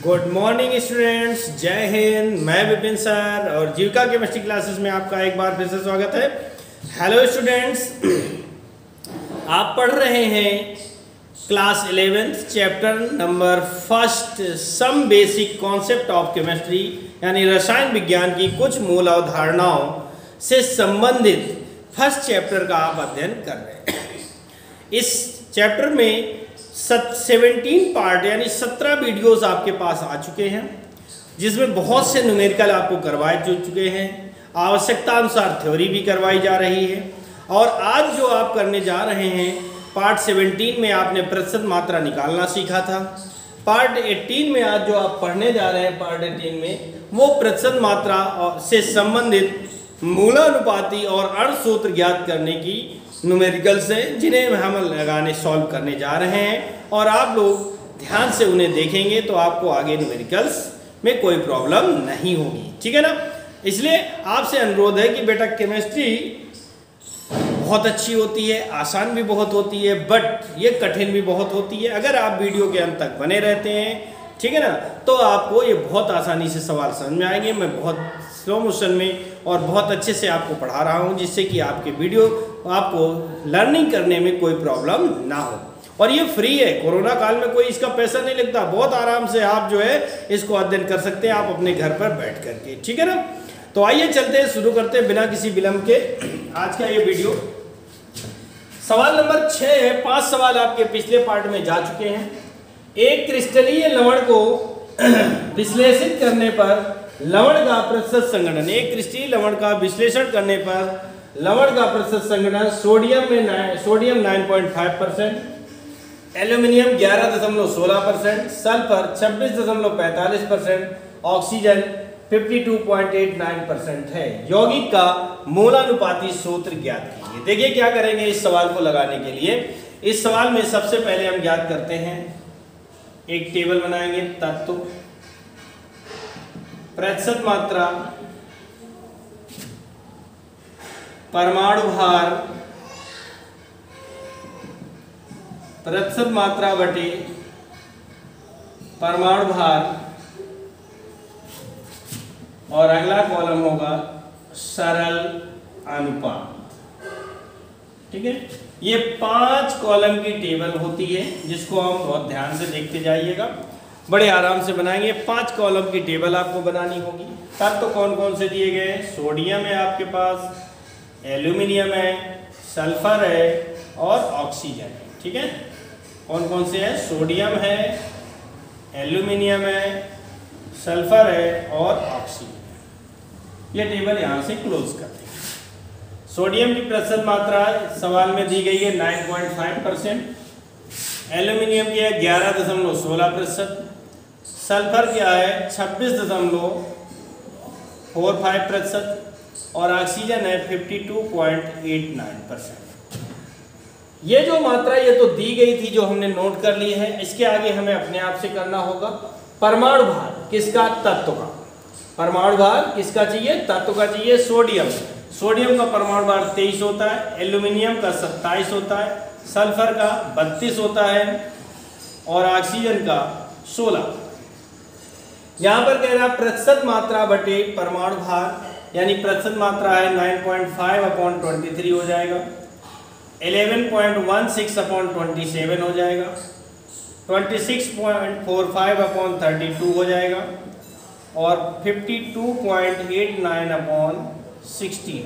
Good morning students, जय हिंद। मैं Vipin sir और जीविका केमिस्ट्री क्लासेस में आपका एक बार फिर से स्वागत है। हेलो स्टूडेंट्स, आप पढ़ रहे हैं class 11th chapter number first some basic concept of chemistry, यानी रसायन विज्ञान की कुछ मूल अवधारणाओं से संबंधित फर्स्ट चैप्टर का आप अध्ययन कर रहे हैं। इस चैप्टर में 17 पार्ट यानी 17 वीडियोस आपके पास आ चुके हैं, जिसमें बहुत से न्यूमेरिकल आपको करवाए चुके हैं। आवश्यकता अनुसार थ्योरी भी करवाई जा रही है। और आज जो आप करने जा रहे हैं पार्ट 17 में आपने प्रतिशत मात्रा निकालना सीखा था। पार्ट 18 में आज जो आप पढ़ने जा रहे हैं पार्ट 18 में वो प्रतिशत मात्रा से संबंधित मूलानुपाती और अण सूत्र ज्ञात करने की न्यूमेरिकल्स हैं, जिन्हें हम सॉल्व करने जा रहे हैं। और आप लोग ध्यान से उन्हें देखेंगे तो आपको आगे न्यूमेरिकल्स में कोई प्रॉब्लम नहीं होगी, ठीक है ना। इसलिए आपसे अनुरोध है कि बेटा केमिस्ट्री बहुत अच्छी होती है, आसान भी बहुत होती है, बट ये कठिन भी बहुत होती है। अगर आप वीडियो के अंत तक बने रहते हैं, ठीक है ना, तो आपको ये बहुत आसानी से सवाल समझ में आएंगे। मैं बहुत स्लो मोशन में और बहुत अच्छे से आपको पढ़ा रहा हूँ, जिससे कि आपके वीडियो आपको लर्निंग करने में कोई प्रॉब्लम ना हो। और ये फ्री है, कोरोना काल में कोई इसका पैसा नहीं लगता। बहुत आराम से आप जो है इसको अध्ययन कर सकते हैं आप अपने घर पर बैठ करके, ठीक है ना। तो आइए चलते हैं, शुरू करते हैं बिना किसी विलंब के आज का ये वीडियो। सवाल नंबर 6 है। 5 सवाल आपके पिछले पार्ट में जा चुके हैं। एक क्रिस्टलीय लवण को विश्लेषित करने पर लवण का प्रतिशत संघटन, एक क्रिस्टलीय लवण का विश्लेषण करने पर लवण का प्रतिशत संघटन सोडियम 9.5%, एल्यूमिनियम 11.16%, सल्फर 26.45%, ऑक्सीजन 52.89% है। यौगिक का मूलानुपाती सूत्र ज्ञात कीजिए। देखिए क्या करेंगे इस सवाल को लगाने के लिए। इस सवाल में सबसे पहले हम ज्ञात करते हैं, एक टेबल बनाएंगे। तत्व, प्रतिशत मात्रा, परमाणु भार, प्रतिशत मात्रा बटे परमाणु भार, और अगला कॉलम होगा सरल अनुपात, ठीक है। ये 5 कॉलम की टेबल होती है, जिसको हम बहुत ध्यान से देखते जाइएगा, बड़े आराम से बनाएंगे। 5 कॉलम की टेबल आपको बनानी होगी। तत्व कौन कौन से दिए गए हैं? सोडियम है आपके पास, एल्यूमिनियम है, सल्फर है और ऑक्सीजन है, ठीक है। कौन कौन से हैं? सोडियम है, एल्यूमिनियम है, सल्फर है और ऑक्सीजन है। ये टेबल यहाँ से क्लोज कर देंगे। सोडियम की प्रतिशत मात्रा सवाल में दी गई है 9.5%, एल्यूमिनियम की है 11.16%, सल्फर क्या है 26.45% और ऑक्सीजन है 52.89%। ये जो मात्रा ये तो दी गई थी, जो हमने नोट कर ली है। इसके आगे हमें अपने आप से करना होगा। परमाणु भार किसका? तत्व का। परमाणु भार किसका चाहिए? तत्व का चाहिए। सोडियम, सोडियम का परमाणु भार 23 होता है, एल्यूमिनियम का 27 होता है, सल्फर का 32 होता है और ऑक्सीजन का 16। यहाँ पर कह रहा प्रतिशत मात्रा बटे परमाणु भार, यानी प्रतिशत मात्रा है 9.5/23 हो जाएगा, 11.16/27 हो जाएगा, 26.45/32 हो जाएगा और 52.89/16,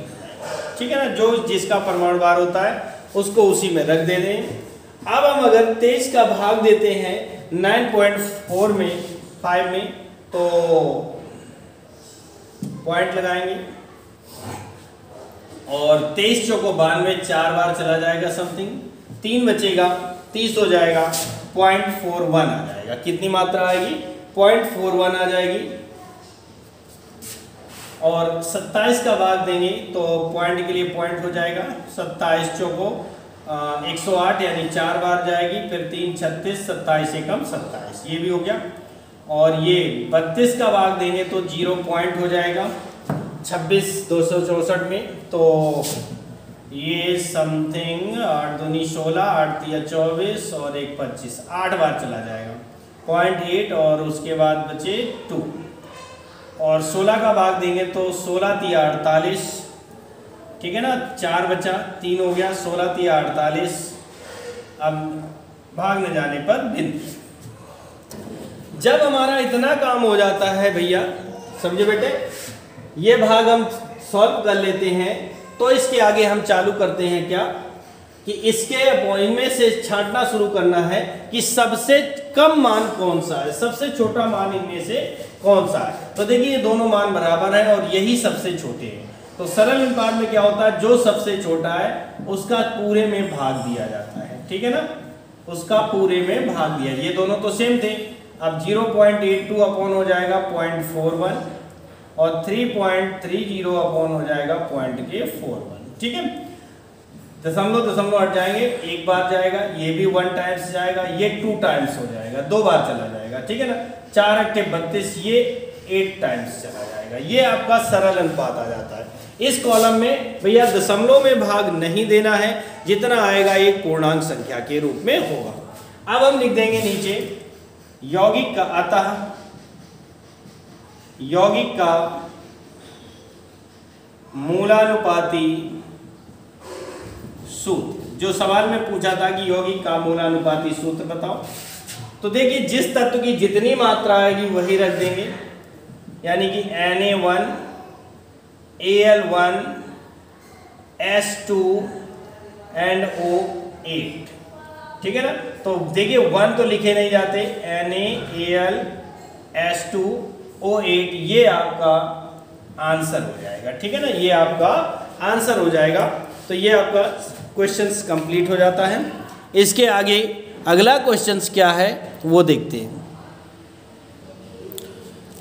ठीक है ना। जो जिसका परमाणु भार होता है उसको उसी में रख दे दें। अब हम अगर 23 का भाग देते हैं 9.4 में 5 में, तो पॉइंट लगाएंगे और 23 चौको 92, 4 बार चला जाएगा समथिंग, 3 बचेगा, 30 हो जाएगा, 0.41 आ जाएगा। कितनी मात्रा आएगी? 0.41 आ जाएगी। और 27 का भाग देंगे तो पॉइंट के लिए पॉइंट हो जाएगा, 27 चौको 108 यानी 4 बार जाएगी, फिर 3 36, 27 एकम 27, ये भी हो गया। और ये 32 का भाग देंगे तो 0 पॉइंट हो जाएगा 26 264 में, तो ये समथिंग 8 दूनी 16, 8 तिया 24 और 1 25, 8 बार चला जाएगा। 0.8 और उसके बाद बचे 2 और 16 का भाग देंगे तो 16 तिया 48, ठीक है ना, 4 बचा, 3 हो गया, 16 तिया 48। अब भागने जाने पर भिन्न। जब हमारा इतना काम हो जाता है भैया, समझे बेटे, ये भाग हम सॉल्व कर लेते हैं तो इसके आगे हम चालू करते हैं क्या कि इसके इनमें से छांटना शुरू करना है कि सबसे कम मान कौन सा है, सबसे छोटा मान इनमें से कौन सा है। तो देखिए ये दोनों मान बराबर हैं और यही सबसे छोटे हैं। तो सरल अनुपात में क्या होता है, जो सबसे छोटा है उसका पूरे में भाग दिया जाता है, ठीक है ना, उसका पूरे में भाग दिया। ये दोनों तो सेम थे। अब 0.82 अपॉन हो जाएगा 0.41 और 3.30 अपॉन हो जाएगा 0.41, ठीक है। दशमलव दशमलव हट जाएंगे, एक बार जाएगा, ये भी 1 टाइम्स जाएगा, ये 2 टाइम्स हो जाएगा, 2 बार चला जाएगा, ठीक है ना। 4 अट्ठे 32, ये 8 टाइम्स चला जाएगा। ये आपका सरल अनुपात आ जाता है। इस कॉलम में भैया दशमलव में भाग नहीं देना है, जितना आएगा एक पूर्णांक संख्या के रूप में होगा। अब हम लिख देंगे नीचे यौगिक का, अतः यौगिक का मूलानुपाती सूत्र। जो सवाल में पूछा था कि यौगिक का मूलानुपाती सूत्र बताओ, तो देखिए जिस तत्व की जितनी मात्रा आएगी वही रख देंगे, यानी कि Na1 Al1 S2 and O8, ठीक है ना। तो देखिए 1 तो लिखे नहीं जाते, NaAl S2 O8, ये आपका आंसर हो जाएगा, ठीक है ना, ये आपका आंसर हो जाएगा। तो ये आपका क्वेश्चंस कंप्लीट हो जाता है। इसके आगे अगला क्वेश्चंस क्या है वो देखते हैं।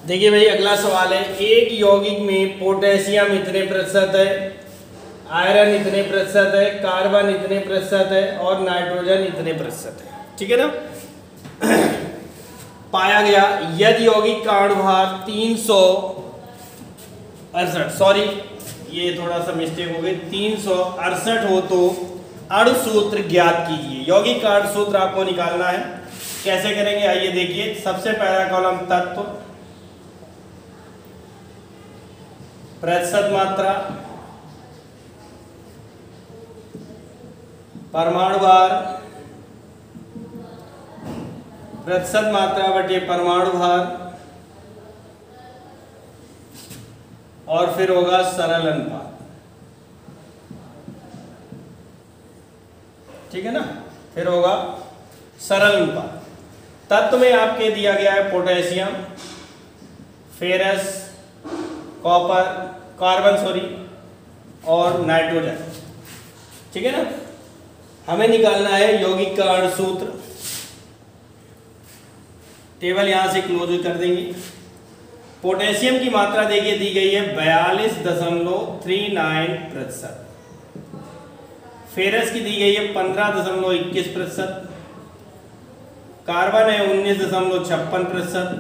देखिए भाई अगला सवाल है, एक यौगिक में पोटेशियम इतने प्रतिशत है, आयरन इतने प्रतिशत है, कार्बन इतने प्रतिशत है और नाइट्रोजन इतने प्रतिशत है, ठीक है ना। पाया गया यदि यौगिक का अणुभार 368, सॉरी ये थोड़ा सा मिस्टेक हो गई, 368 हो तो अणु सूत्र ज्ञात कीजिए। यौगिक का अणु सूत्र आपको निकालना है, कैसे करेंगे आइए देखिए। सबसे पहला कॉलम तत्व, प्रतिशत मात्रा, परमाणु भार, प्रतिशत मात्रा बटे परमाणु भार, और फिर होगा सरल अनुपात, ठीक है ना, फिर होगा सरल अनुपात। तत्व में आपके दिया गया है potassium, ferrous, copper, carbon sorry और नाइट्रोजन, ठीक है ना। हमें निकालना है यौगिक का अणु सूत्र। टेबल यहां से क्लोज कर देंगे। पोटेशियम की मात्रा देखिए दी गई है 42.39%, फेरस की दी गई है 15.21%, कार्बन है 19.56%,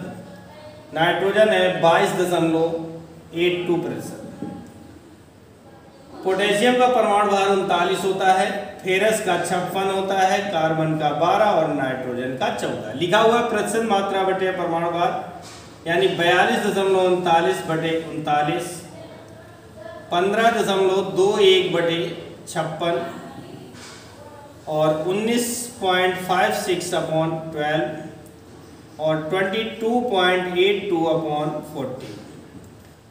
नाइट्रोजन है 22.82%। पोटेशियम का परमाणु भार 39 होता है, फेरस का 56 होता है, कार्बन का 12 और नाइट्रोजन का 14। लिखा हुआ प्रतिशत मात्रा बटे परमाणु भार, यानी 42.39 बटे 39, 15.21 बटे 56 और 19.56 अपॉन 12 और 22.82 अपॉन 40,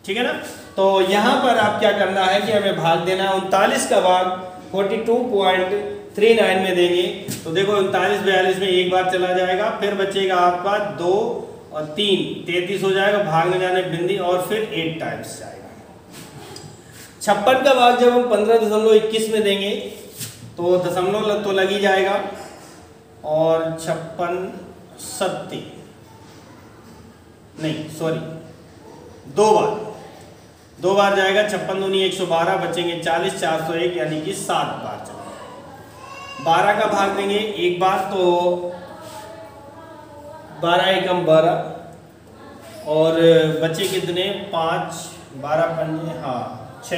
ठीक है ना। तो यहाँ पर आप क्या करना है कि हमें भाग देना है। 39 का भाग 42.39 में देंगे तो देखो 39 42 में एक बार चला जाएगा, फिर बचेगा आपका 2 और 3 33 हो जाएगा, भागने जाने बिंदी और फिर 8 टाइम्स जाएगा। 56 का भाग जब हम 15.21 में देंगे तो दशमलव तो लग ही जाएगा और 56 70 नहीं सॉरी 2 बार जाएगा, 56 दूनी 112, बचेंगे 40, 401 यानी कि 7 बार चलेगा। 12 का भाग देंगे एक बार तो 12 एकम 12 और बचे कितने 5, 12 पंजे 6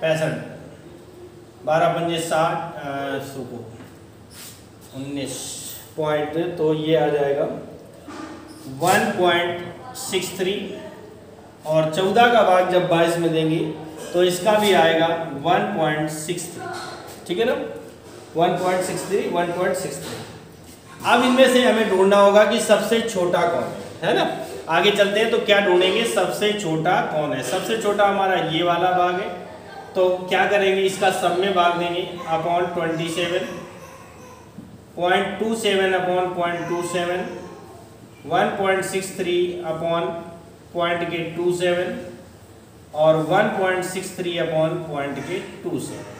65, 12 पंजे 60 19 पॉइंट, तो ये आ जाएगा 1.63 और 14 का भाग जब 22 में देंगे तो इसका भी आएगा 1.63, ठीक है ना, 1.63। अब इनमें से हमें ढूंढना होगा कि सबसे छोटा कौन है ना। आगे चलते हैं तो क्या ढूंढेंगे, सबसे छोटा कौन है। सबसे छोटा हमारा ये वाला भाग है, तो क्या करेंगे, इसका सब में भाग देंगे अपॉन 27, 0.27 अपॉन 0.27, 1.63 अपॉन 0.27 और 1.63 अपॉन 0.27।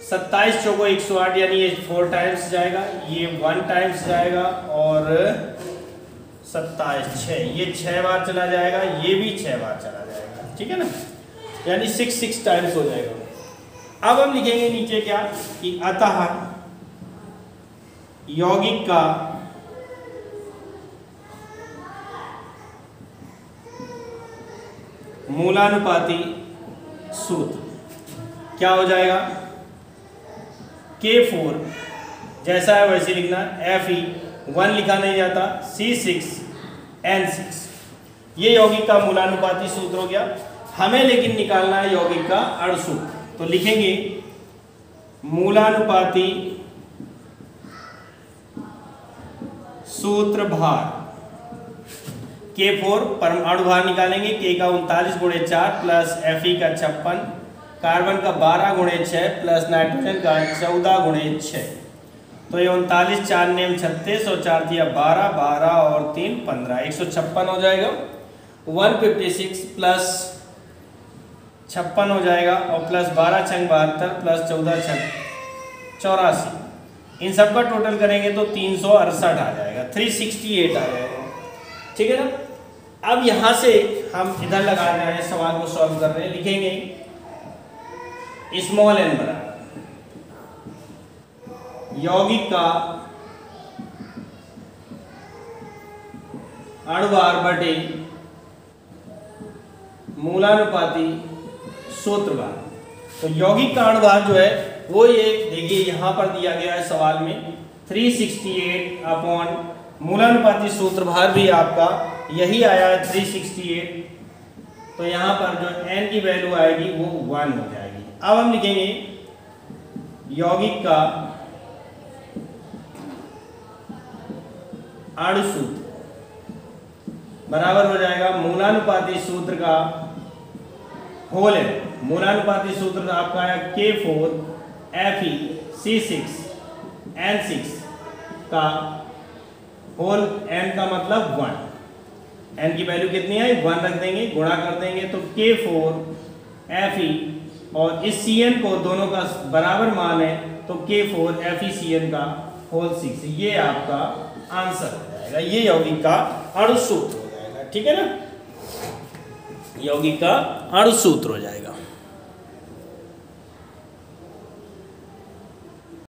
27 चौको 108, यानी ये 4 टाइम्स जाएगा, ये 1 टाइम्स जाएगा और 27 6, ये 6 बार चला जाएगा, ये भी 6 बार चला जाएगा, ठीक है ना, यानी 6 टाइम्स हो जाएगा। अब हम लिखेंगे नीचे क्या कि अतः यौगिक का मूलानुपाती सूत्र क्या हो जाएगा, K4 जैसा है वैसे लिखना, Fe 1 लिखा नहीं जाता, C6 N6, ये यौगिक का मूलानुपाती सूत्र हो गया। हमें लेकिन निकालना है यौगिक का अणुसूत्र, तो लिखेंगे मूलानुपाती सूत्र भार K4, परमाणु भार निकालेंगे, K का 39 × 4 प्लस Fe का 56, कार्बन का 12 × 6 प्लस नाइट्रोजन का 14 × 6, तो ये 39 4 नेम 36 और 4 दिया 12, 12 और 3 15, 156 हो जाएगा। 156 प्लस 56 हो जाएगा और प्लस 12 छंग 72 प्लस 14 छंग 84, इन सब का टोटल करेंगे तो 368 आ जाएगा, 368 आ जाएगा, ठीक है ना। अब यहाँ से हम इधर लगा रहे हैं, सवाल को सॉल्व कर रहे हैं, लिखेंगे स्मॉल n बराबर यौगिक का अणुभार बटे मूलानुपाती सूत्र भार। तो यौगिक का अणुभार जो है वो ये देखिए यहाँ पर दिया गया है सवाल में 368 अपॉन मूलानुपाती सूत्र भार भी आपका यही आया है 368, तो यहाँ पर जो n की वैल्यू आएगी वो 1 हो जाएगी। अब हम लिखेंगे यौगिक का अणुसूत्र बराबर हो जाएगा मूलानुपाती सूत्र का होल है, मूलानुपाती सूत्र आपका है K4 Fe C6 N6 का होल, n का मतलब 1, n की वैल्यू कितनी है 1 रख देंगे, गुणा कर देंगे तो K4 Fe और इस Cn को दोनों का बराबर मान है तो K4 FeCN का होल 6, ये आपका आंसर हो जाएगा, ये यौगिक का अणुसूत्र हो जाएगा, ठीक है ना, यौगिक का अणुसूत्र हो जाएगा।